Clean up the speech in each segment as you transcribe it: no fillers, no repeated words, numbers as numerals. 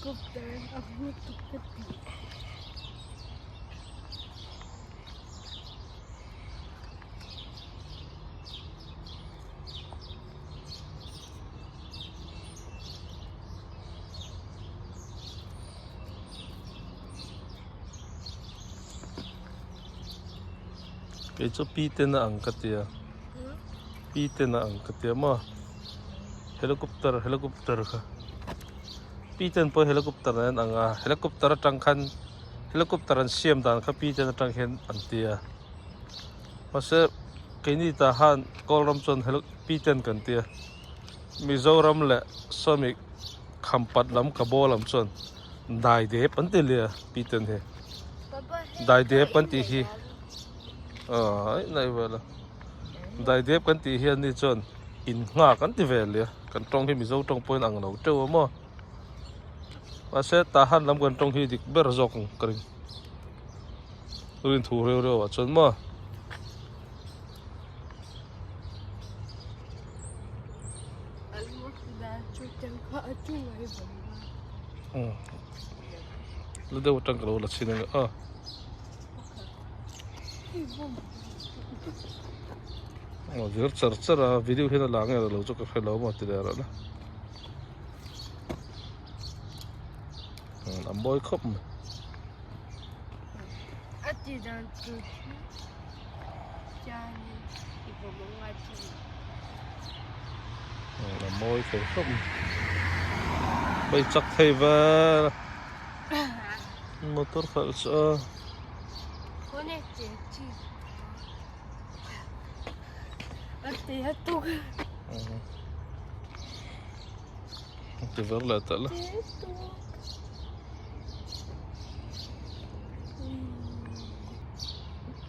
helicopter aku tukati Itu piten na angkat ya. Piten na angkat ya mah. Helikopter ka. Piten po helikopter na ang helikopter tangkan helikopteran siam dan ka piten na tanghen antia. Masa kini tahan kolram son piten kan tia. Mizoram le somik kampat lam kabolam son. Dai de pantilia piten he. Dai de panti hi. Ai nai wala dai dep kan ti hian ni chon in nga kan ti vel ya kan tong hi mi zo tong point ang no teu mo wa se ta han lam kan tong hi dik ber zok kring tuin thu reu reu wa chon mo lu deu tang ka lo la chin nga Dir char video hina lang ya lo chok khelo mo ti dera na am boy khop ati dan tu jani ibu mengati am boy khop bay chak thai va motor falsa connected Ate atuk. Ti verla tala.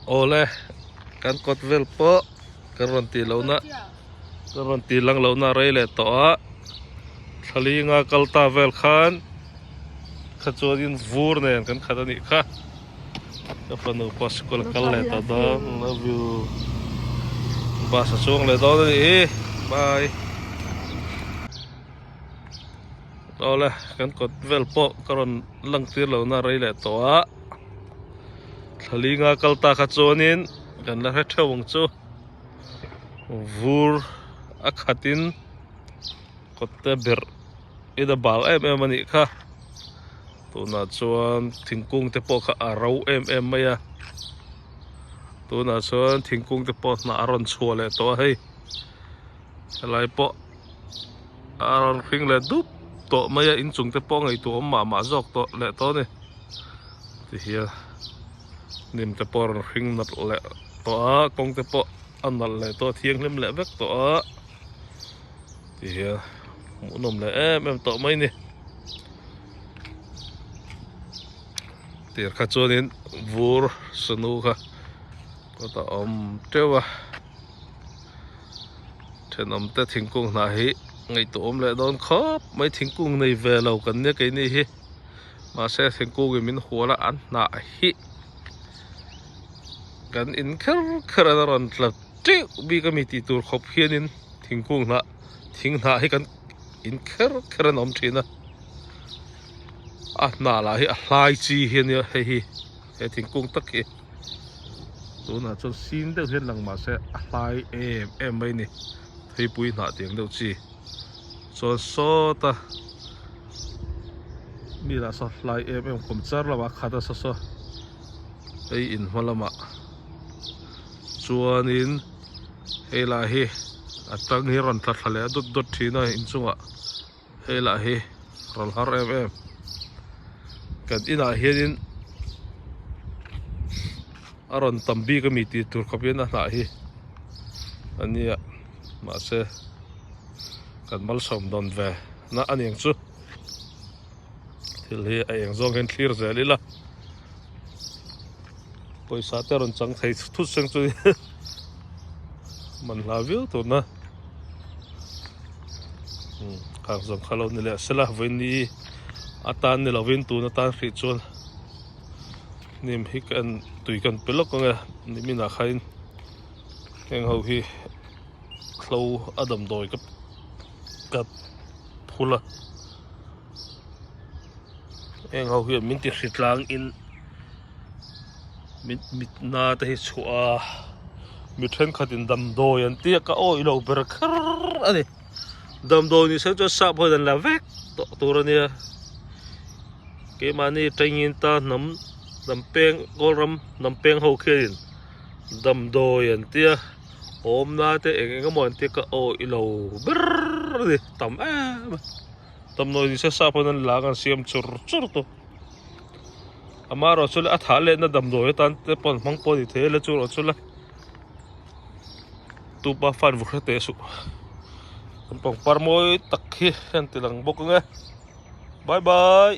Ole kan kot vel po karon ti launa. Karon ti lang launa rei le to a. Thalinga kalta vel khan. Khachodin vur nen kan khadani kha. Kapanu paskol kal le to da love you. Basa xuống lại đó đi bye đó là cái cột vel po karon lang tir lo na rei le to a thalinga kalta kha chonin kan la thewang chu vur akhatin kotte ber ida bal em ani kha to na chuan thingkung te po kha aro em maya tu na chuan thingkung te po na aron chua le to hei helai po aron khing le dup to maya in chung te po ngai tu ma jok to le to ni ti hia nim te po ron khing nap le to a kong te po anal le to thiang lem le vek to a ti hia mu nom le em to mai ni tir kha chuanin vur sanu kha có ta treo trên te thingkung na hi ngay to le don khop mấy thingkung này về lâu cần nhé cái này hi mà sẽ thingkung cái mình hoa là ăn na hi cần in khэр là ron là treo bị cái mình titur khop hiền in thingkung na thing na hi cần in khэр nằm trên na là hi lai chi hiền nhé hi cái thingkung tắc hi tu na cho xin được hiện lăng mà sẽ lai em bây nè thấy bụi nạ tiếng đâu chi cho số ta mi là sao lai em cũng char là mà khát ra sao ấy in hoa lắm ạ chuan in hay là hi tăng hi ron thật là đốt thì nó in chung ạ hay là hi ron har em cần in à hiện aron tambi ka miti tur khapien na hi ania ma se kan mal som don ve na aniang chu thil hi ayang zong hen clear zelila poisa te ron chang thei thut sang chu man la viu to na khang zong khalo ni le sela veni atan ni lovin tu na tan khri chon nim hik an tui kan pelok nga nimina khain heng ho hi khlo adam doi ka phula eng ho hian min ti hritlang in mit na te hi chua mi then khatin dam do yan tia ka oi lo ber khar ani dam do ni se cho sa phodan la vek to turania ke mani tengin ta nam peng golram nam peng ho khin dam do yan tia om na te eng mon te ka oi lo ber ni tam tam no ni se sa phodan la kan siam chur to amaro chula athale na dam do tan te pon mang po ni thele chur chula tu pa fan vu te su kan pong parmoy takhi kan tilang bok nga bye bye